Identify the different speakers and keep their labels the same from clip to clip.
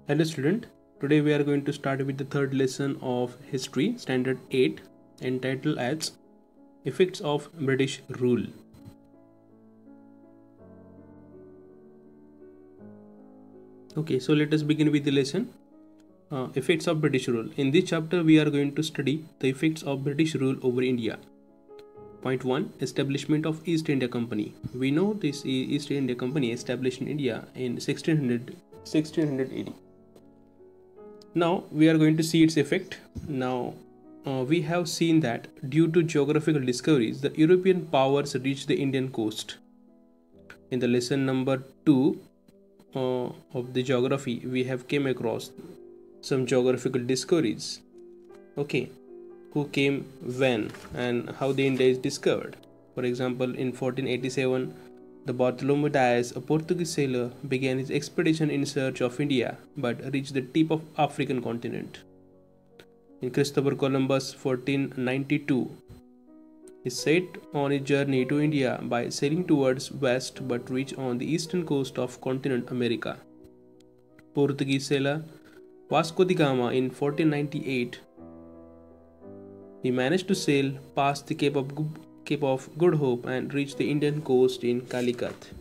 Speaker 1: Hello student, today we are going to start with the third lesson of history standard 8 entitled as effects of British rule. Okay, so let us begin with the lesson effects of British rule. In this chapter we are going to study the effects of British rule over India. Point 1, establishment of East India Company. We know this East India Company established in India in 1680. Now we are going to see its effect. Now we have seen that due to geographical discoveries, the European powers reached the Indian coast. In the lesson number 2 of the geography, we have came across some geographical discoveries. Okay, who came when and how the India is discovered. For example, in 1487, the Bartholomew Dias, a Portuguese sailor, began his expedition in search of India but reached the tip of African continent. In Christopher Columbus 1492, he set on his journey to India by sailing towards west but reached on the eastern coast of continent America. Portuguese sailor Vasco da Gama in 1498, he managed to sail past the Cape of Good Hope and reach the Indian coast in Calicut.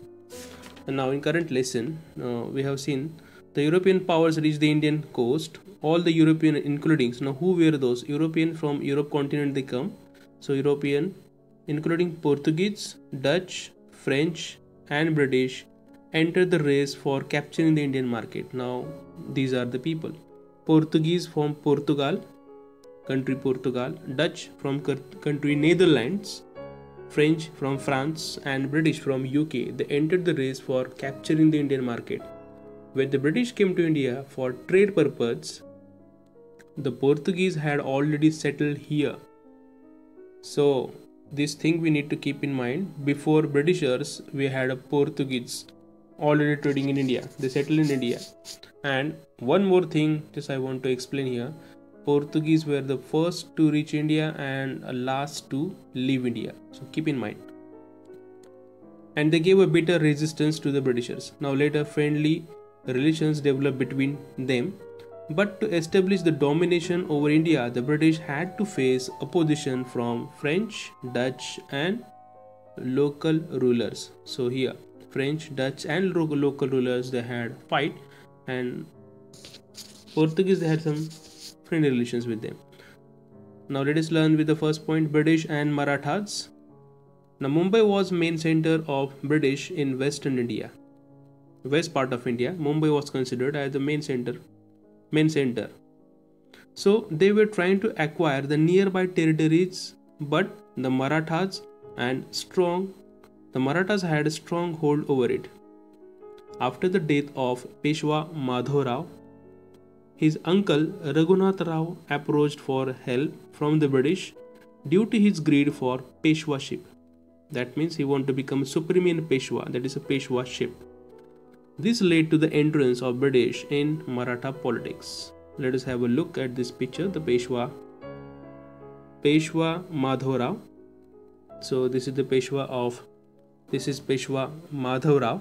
Speaker 1: And now in current lesson, we have seen the European powers reached the Indian coast. All the European, including, now who were those? European from Europe continent they come. So European, including Portuguese, Dutch, French and British, entered the race for capturing the Indian market. Now these are the people. Portuguese from Portugal, country Portugal, Dutch from country Netherlands, French from France and British from UK. They entered the race for capturing the Indian market. When the British came to India for trade purpose, the Portuguese had already settled here. So this thing we need to keep in mind. Before Britishers, we had a Portuguese already trading in India. They settled in India. And one more thing just I want to explain here. Portuguese were the first to reach India and last to leave India. So keep in mind. And they gave a bitter resistance to the Britishers. Now later friendly relations developed between them. But to establish the domination over India, the British had to face opposition from French, Dutch and local rulers. So here French, Dutch and local rulers, they had fight, and Portuguese, they had some friendly relations with them. Now let us learn with the first point, British and Marathas. Now Mumbai was main center of British in western India. West part of India, Mumbai was considered as the main center. So they were trying to acquire the nearby territories, but the Marathas had a strong hold over it. After the death of Peshwa Madhav Rao, his uncle Raghunath Rao approached for help from the British due to his greed for Peshwaship. That means he wanted to become supreme Peshwa, that is a Peshwaship. This led to the entrance of British in Maratha politics. Let us have a look at this picture, the Peshwa Madhav Rao. So this is Peshwa Madhav Rao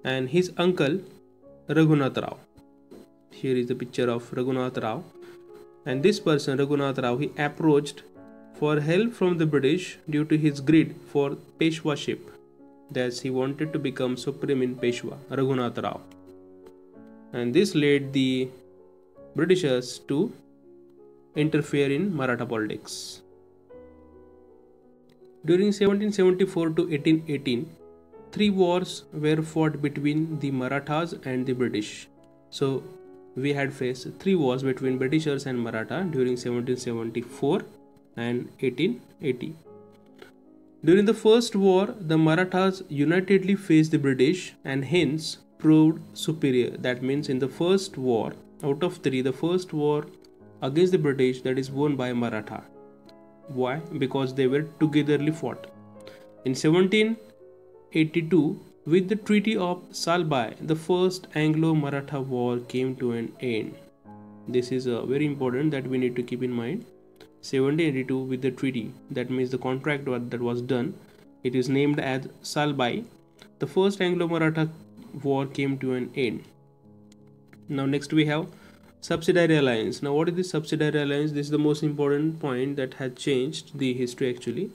Speaker 1: and his uncle Raghunath Rao. Here is the picture of Raghunath Rao, and this person Raghunath Rao, he approached for help from the British due to his greed for Peshwaship. Thus he wanted to become supreme in Peshwa, Raghunath Rao, and this led the Britishers to interfere in Maratha politics. During 1774 to 1818, 3 wars were fought between the Marathas and the British. So we had faced 3 wars between Britishers and Maratha during 1774 and 1880. During the first war, the Marathas unitedly faced the British and hence proved superior. That means in the first war, out of 3, the first war against the British, that is won by Maratha. Why? Because they were togetherly fought. In 1782, with the Treaty of Salbai, the first Anglo-Maratha war came to an end. This is very important that we need to keep in mind. 1782 with the treaty, that means the contract that was done, it is named as Salbai. The first Anglo-Maratha war came to an end. Now next we have subsidiary alliance. Now what is this subsidiary alliance? This is the most important point that has changed the history actually.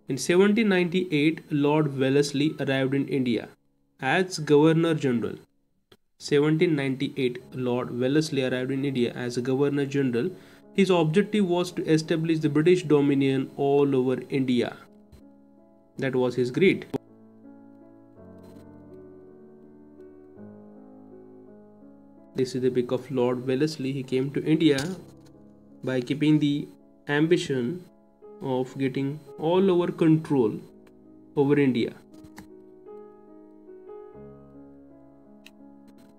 Speaker 1: In 1798, Lord Wellesley arrived in India as Governor General. 1798, Lord Wellesley arrived in India as a Governor General. His objective was to establish the British dominion all over India. That was his greed. This is the pic of Lord Wellesley. He came to India by keeping the ambition of getting all over control over India.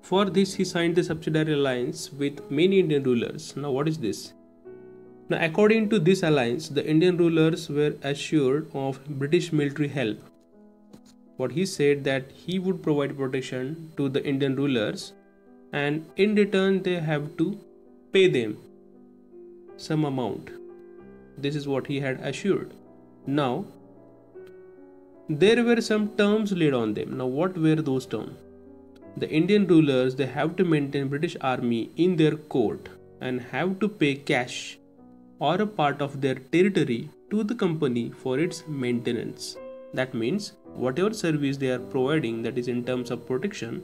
Speaker 1: For this, he signed the subsidiary alliance with many Indian rulers. Now, what is this? Now, according to this alliance, the Indian rulers were assured of British military help. What he said that he would provide protection to the Indian rulers, and in return they have to pay them some amount. This is what he had assured. Now, there were some terms laid on them. Now, what were those terms? The Indian rulers, they have to maintain British army in their court and have to pay cash or a part of their territory to the company for its maintenance. That means whatever service they are providing, that is in terms of protection,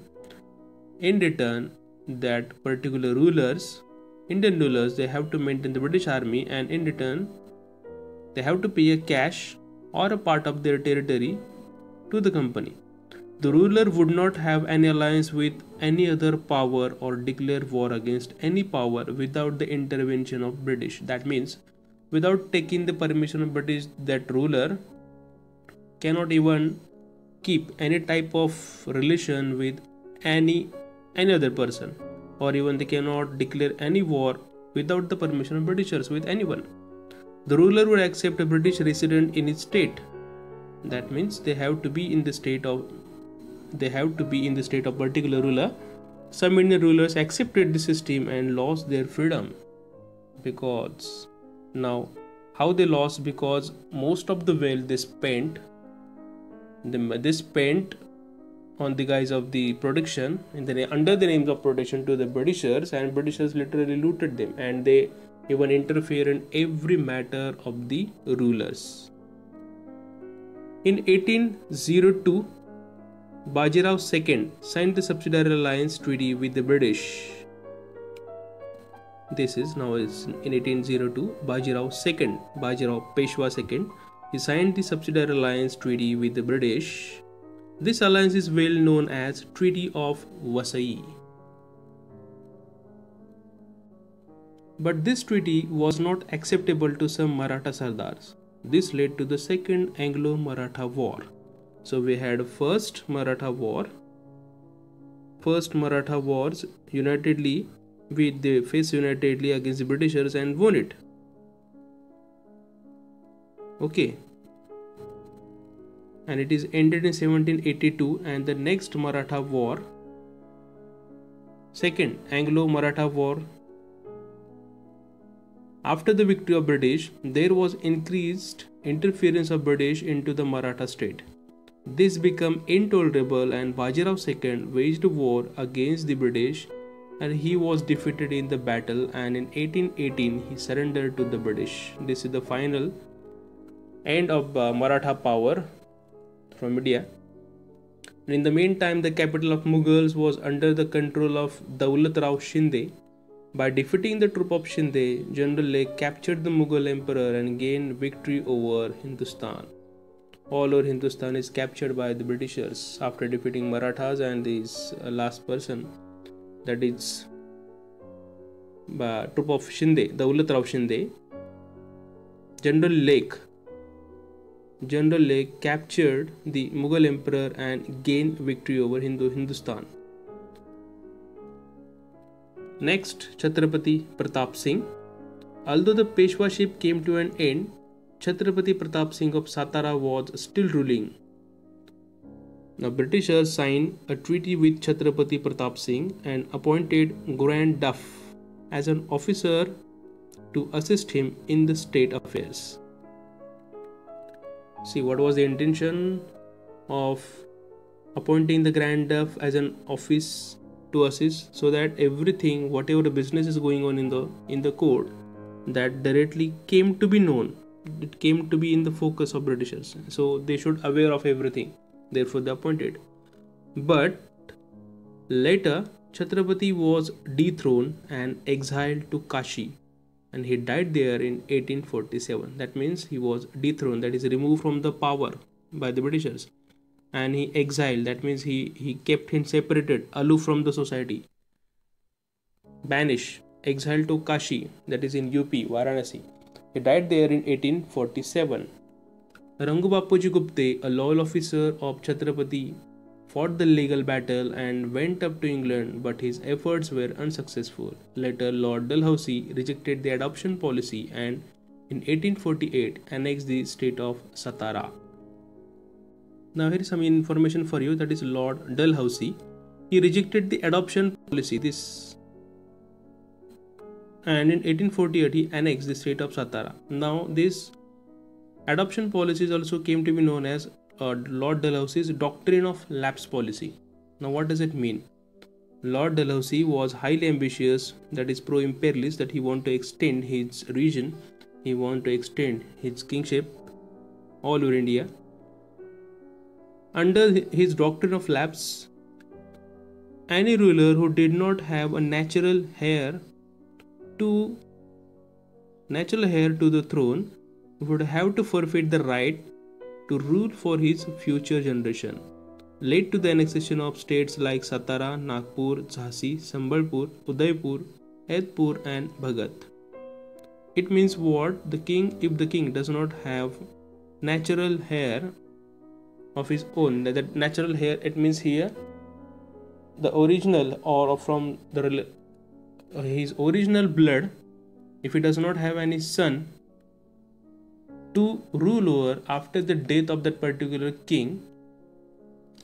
Speaker 1: in return that particular rulers, Indian rulers, they have to maintain the British army, and in return they have to pay a cash or a part of their territory to the company. The ruler would not have any alliance with any other power or declare war against any power without the intervention of British. That means without taking the permission of British, that ruler cannot even keep any type of relation with any other person, or even they cannot declare any war without the permission of Britishers with anyone. The ruler would accept a British resident in his state. That means they have to be in the state of particular ruler. Some Indian rulers accepted the system and lost their freedom. Because now how they lost? Because most of the wealth they spent on the guise of the protection, under the names of protection to the Britishers, and Britishers literally looted them, and they even interfere in every matter of the rulers. In 1802, Bajirao II signed the subsidiary alliance treaty with the British. This is now is in 1802, Bajirao Peshwa II, he signed the subsidiary alliance treaty with the British. This alliance is well known as Treaty of Vasai. But this treaty was not acceptable to some Maratha Sardars. This led to the Second Anglo-Maratha War. So we had First Maratha Wars unitedly faced unitedly against the Britishers and won it. Okay. And it is ended in 1782, and the next Maratha War, Second Anglo-Maratha War. After the victory of British, there was increased interference of British into the Maratha state. This became intolerable, and Bajirao II waged a war against the British, and he was defeated in the battle, and in 1818 he surrendered to the British. This is the final end of Maratha power from India. And in the meantime, the capital of Mughals was under the control of Daulat Rao Shinde. By defeating the troop of Shinde, General Lake captured the Mughal emperor and gained victory over Hindustan. All over Hindustan is captured by the Britishers after defeating Marathas, and this last person, that is troop of Shinde, Daulat Rao Shinde, General Lake captured the Mughal emperor and gained victory over Hindustan. Next, Chhatrapati Pratap Singh. Although the Peshwaship came to an end, Chhatrapati Pratap Singh of Satara was still ruling. Now, Britishers signed a treaty with Chhatrapati Pratap Singh and appointed Grand Duff as an officer to assist him in the state affairs. See, what was the intention of appointing the Grand Duff as an office to assist, so that everything, whatever the business is going on in the court, that directly came to be known. It came to be in the focus of Britishers. So they should aware of everything. Therefore they appointed. But later Chhatrapati was dethroned and exiled to Kashi, and he died there in 1847. That means he was dethroned, that is removed from the power by the Britishers, and he exiled, that means he kept him separated, aloof from the society, banished, exiled to Kashi, that is in UP, Varanasi. He died there in 1847. Rangu Bapuji Gupte, a loyal officer of Chhatrapati, fought the legal battle and went up to England, but his efforts were unsuccessful. Later, Lord Dalhousie rejected the adoption policy and in 1848 annexed the state of Satara. Now here is some information for you, that is Lord Dalhousie. He rejected the adoption policy and in 1848 he annexed the state of Satara. Now this adoption policies also came to be known as Lord Dalhousie's doctrine of lapse policy. Now what does it mean? Lord Dalhousie was highly ambitious, that is pro-imperialist, that he wanted to extend his region, he wanted to extend his kingship all over India. Under his doctrine of lapse, any ruler who did not have a natural heir to the throne would have to forfeit the right to rule for his future generation. Led to the annexation of states like Satara, Nagpur, Jhansi, Sambalpur, Udaipur, Aidpur and Bhagat. It means what? If the king does not have natural heir of his own, that natural heir, it means here the original or from his original blood, if he does not have any son to rule over after the death of that particular king,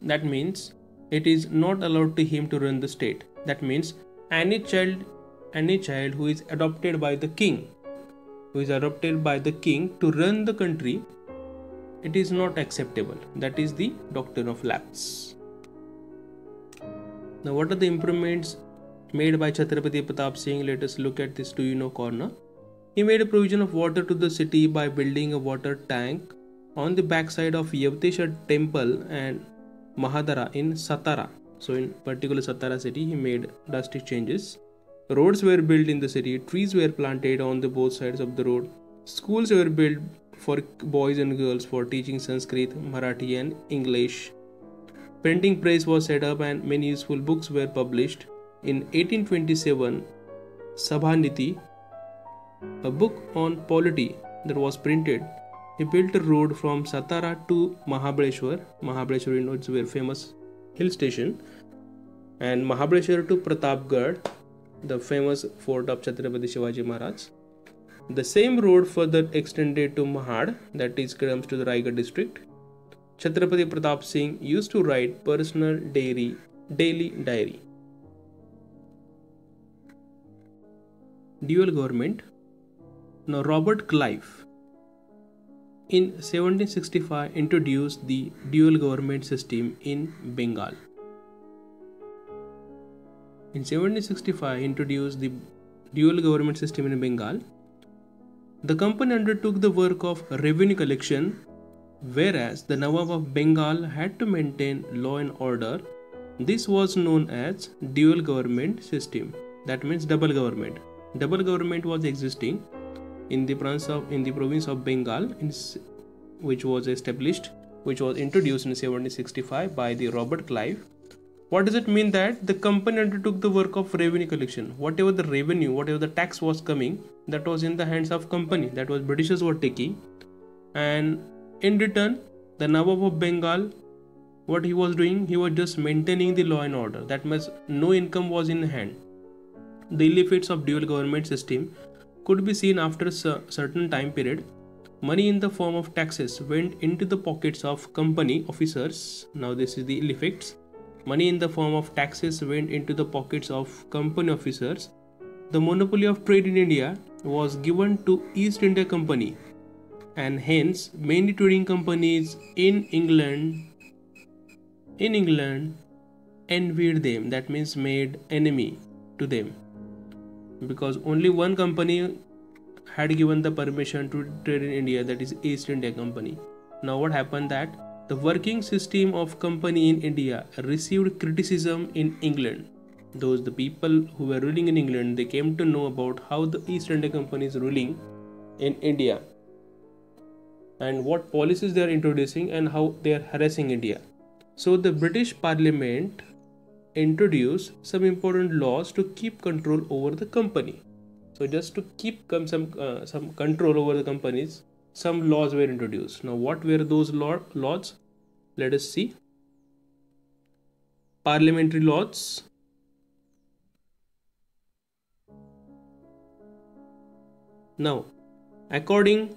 Speaker 1: that means it is not allowed to him to run the state. That means any child who is adopted by the king, to run the country, it is not acceptable. That is the doctrine of lapse. Now what are the improvements made by Chhatrapati Pratap Singh? Let us look at this Do You Know corner. He made a provision of water to the city by building a water tank on the backside of Yavteshwar temple and Mahadara in Satara. So in particular Satara city, he made drastic changes. Roads were built in the city, trees were planted on the both sides of the road, schools were built for boys and girls for teaching Sanskrit, Marathi and English. Printing press was set up and many useful books were published. In 1827, Sabhaniti, a book on polity, that was printed. He built a road from Satara to Mahabaleshwar. Mahabaleshwar, you know, it's a very famous hill station. And Mahabaleshwar to Pratapgarh, the famous fort of Chhatrapati Shivaji Maharaj. The same road further extended to Mahad, that is comes to the Raigad district. Chhatrapati Pratap Singh used to write personal daily diary. Dual government. Now Robert Clive in 1765 introduced the dual government system in Bengal. In 1765 introduced the dual government system in Bengal. The company undertook the work of revenue collection, whereas the Nawab of Bengal had to maintain law and order. This was known as dual government system. That means double government. Double government was existing in the province of Bengal, which was introduced in 1765 by the Robert Clive. What does it mean? That the company undertook the work of revenue collection. Whatever the revenue, whatever the tax was coming, that was in the hands of company, that was Britishers were taking, and in return the Nawab of Bengal, what he was doing, he was just maintaining the law and order. That means no income was in hand. The ill effects of dual government system could be seen after a certain time period. Money in the form of taxes went into the pockets of company officers. Now this is the ill effects. Money in the form of taxes went into the pockets of company officers. The monopoly of trade in India was given to East India Company, and hence many trading companies in England envied them, that means made enemy to them, because only one company had given the permission to trade in India, that is East India Company. Now what happened that the working system of company in India received criticism in England. The people who were ruling in England, they came to know about how the East India Company is ruling in India and what policies they are introducing and how they are harassing India. So the British Parliament introduced some important laws to keep control over the company. So just to keep some control over the companies, some laws were introduced. Now what were those laws? Let us see. Parliamentary laws. Now, according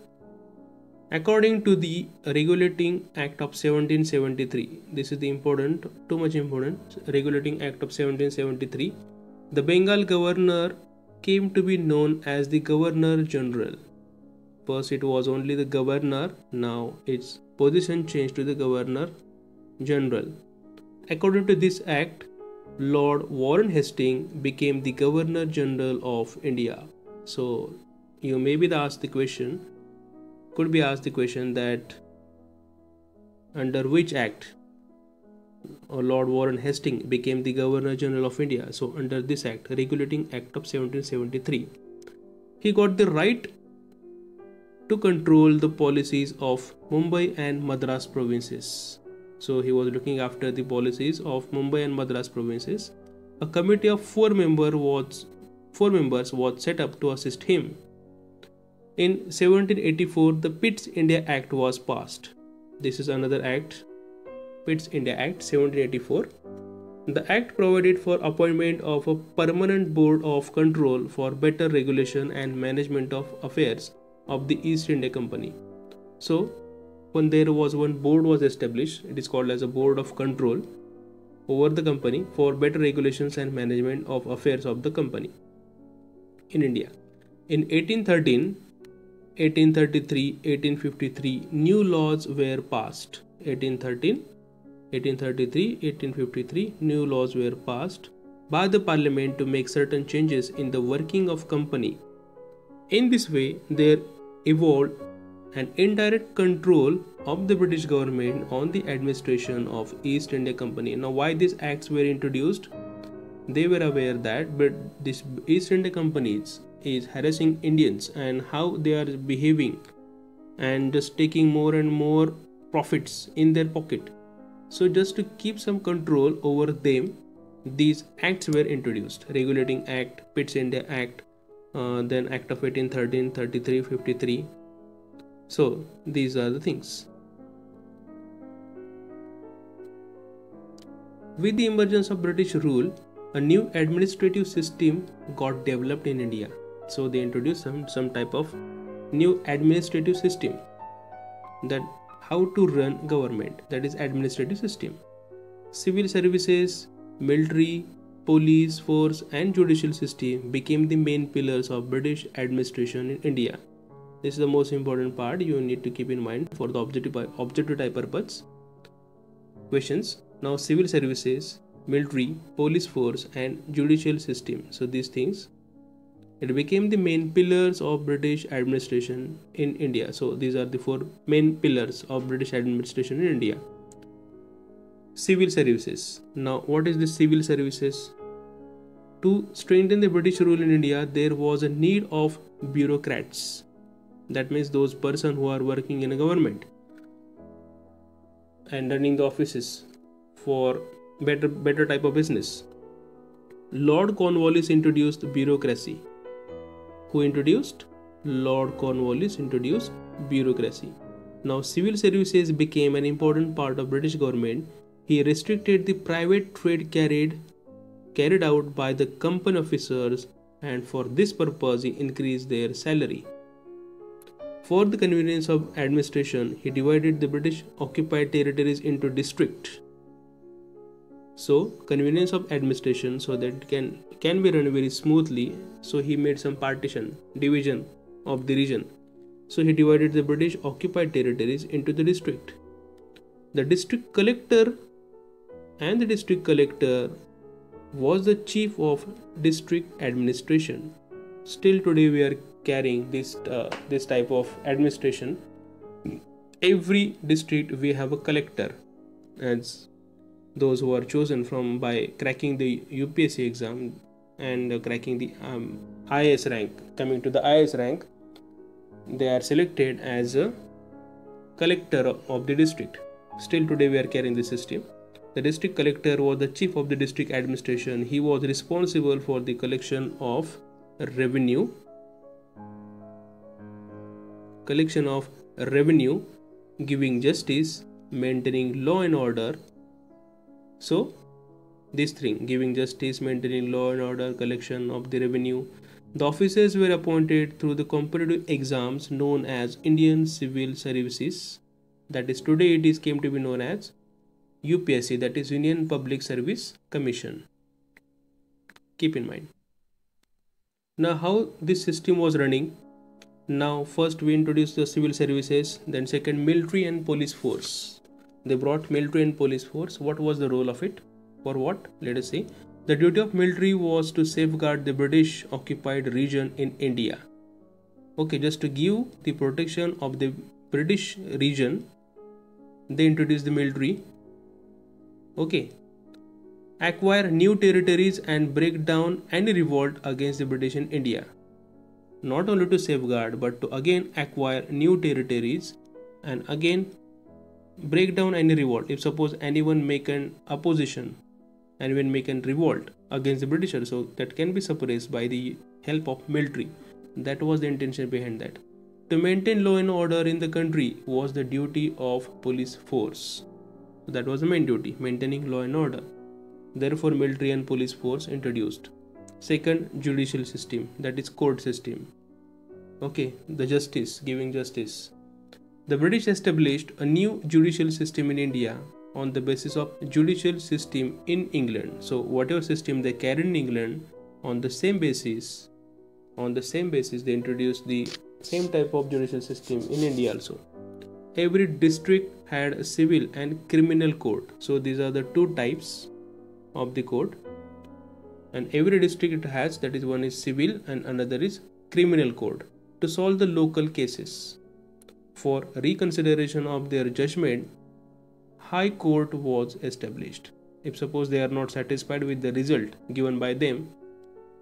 Speaker 1: to the Regulating Act of 1773, this is the important, too much important, Regulating Act of 1773, the Bengal governor came to be known as the Governor General. First it was only the governor, now its position changed to the Governor General. According to this act, Lord Warren Hastings became the Governor General of India. So you may be asked the question, could be asked the question that under which act Lord Warren Hastings became the Governor General of India. So under this act, Regulating Act of 1773, he got the right to control the policies of Mumbai and Madras provinces. So he was looking after the policies of Mumbai and Madras provinces. A committee of four members was set up to assist him. In 1784, the Pitt's India Act was passed. This is another act, Pitt's India Act 1784. The act provided for appointment of a permanent board of control for better regulation and management of affairs of the East India Company. So when there was one board was established, it is called as a board of control over the company for better regulations and management of affairs of the company in India. In 1813, 1833, 1853, new laws were passed. 1813, 1833, 1853, new laws were passed by the Parliament to make certain changes in the working of company. In this way, there evolved an indirect control of the British government on the administration of East India Company. Now, why these acts were introduced? They were aware that this East India Companies is harassing Indians and how they are behaving and just taking more and more profits in their pocket. So just to keep some control over them, these acts were introduced. Regulating Act, Pitt's India Act, then Act of 1813, 33, 53. So these are the things. With the emergence of British rule, a new administrative system got developed in India. So they introduced some type of new administrative system, that how to run government, that is administrative system. Civil services, military, police force and judicial system became the main pillars of British administration in India. This is the most important part you need to keep in mind for the objective type purpose questions. Now civil services, military, police force and judicial system. So these things, it became the main pillars of British administration in India. So these are the four main pillars of British administration in India. Civil services. Now what is the civil services? To strengthen the British rule in India, there was a need of bureaucrats. That means those persons who are working in a government and running the offices for better type of business. Lord Cornwallis introduced bureaucracy. Who introduced? Lord Cornwallis introduced bureaucracy. Now civil services became an important part of British government. He restricted the private trade carried out by the company officers, and for this purpose he increased their salary. For the convenience of administration, he divided the British occupied territories into districts. So convenience of administration, so that it can be run very smoothly, so he made some division of the region. So he divided the British occupied territories into the district. The district collector and the district collector was the chief of district administration. Still today we are carrying this type of administration. Every district we have a collector, as those who are chosen from by cracking the UPSC exam and cracking the IAS rank. Coming to the IAS rank, they are selected as a collector of the district. Still today we are carrying this system. The district collector was the chief of the district administration. He was responsible for the collection of revenue, giving justice, maintaining law and order. So this thing, giving justice, maintaining law and order, collection of the revenue. The officers were appointed through the competitive exams known as Indian Civil Services. That is, today it is came to be known as UPSC, that is Union Public Service Commission. Keep in mind. Now how this system was running. Now first we introduced the civil services, then second military and police force. They brought military and police force. What was the role of it? For what? Let us see. The duty of military was to safeguard the British occupied region in India. Okay, just to give the protection of the British region, they introduced the military. Okay. Acquire new territories and break down any revolt against the British in India. Not only to safeguard, but to again acquire new territories and again break down any revolt. If suppose anyone make an opposition, anyone make an revolt against the Britishers, so that can be suppressed by the help of military. That was the intention behind that. To maintain law and order in the country was the duty of police force. So that was the main duty, maintaining law and order. Therefore, military and police force introduced. Second, judicial system, that is court system. Okay, the justice, giving justice. The British established a new judicial system in India on the basis of judicial system in England. So whatever system they carried in England, on the same basis they introduced the same type of judicial system in India also. Every district had a civil and criminal court. So these are the two types of the court, and every district it has, that is, one is civil and another is criminal court, to solve the local cases. For reconsideration of their judgment, High Court was established. If suppose they are not satisfied with the result given by them,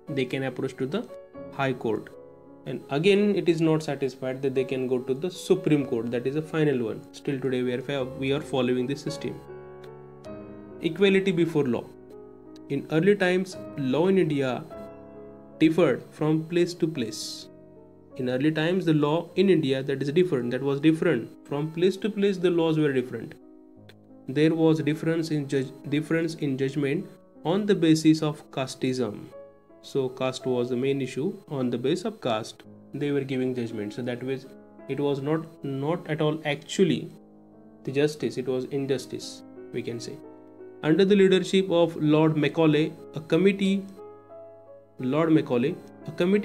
Speaker 1: they can approach to the High Court, and again it is not satisfied, that they can go to the Supreme Court, that is a final one. Still today we are following this system. Equality before law. In early times, law in India differed from place to place. In early times, the law in India was different from place to place. The laws were different. There was difference in judgment on the basis of casteism. So caste was the main issue. On the basis of caste, they were giving judgment. So that was, it was not at all actually the justice. It was injustice, we can say. Under the leadership of Lord Macaulay, a committee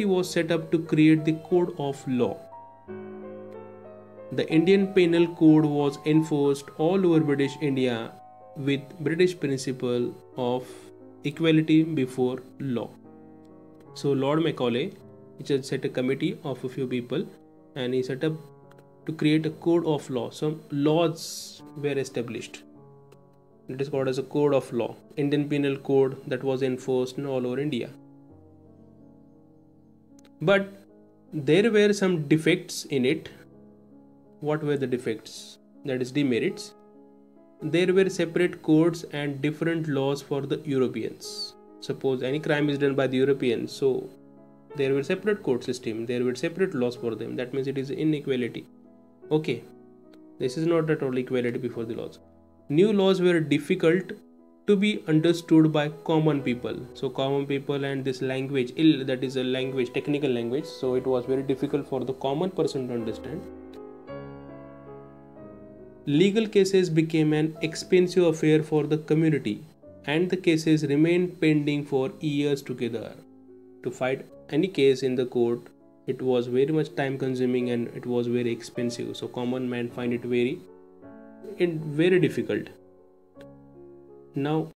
Speaker 1: was set up to create the code of law. The Indian Penal Code was enforced all over British India with British principle of equality before law. So Lord Macaulay, he just set a committee of a few people, and he set up to create a code of law. Some laws were established. It is called as a code of law, Indian Penal Code, that was enforced in all over India. But there were some defects in it. What were the defects? That is demerits. There were separate codes and different laws for the Europeans. Suppose any crime is done by the Europeans, so there were separate court system, there were separate laws for them. That means it is inequality. Okay, this is not at all equality before the laws. New laws were difficult to be understood by common people. So common people and this language, that is a language, technical language, so it was very difficult for the common person to understand. Legal cases became an expensive affair for the community, and the cases remained pending for years together. To fight any case in the court, it was very much time consuming and it was very expensive. So common man find it very difficult. Now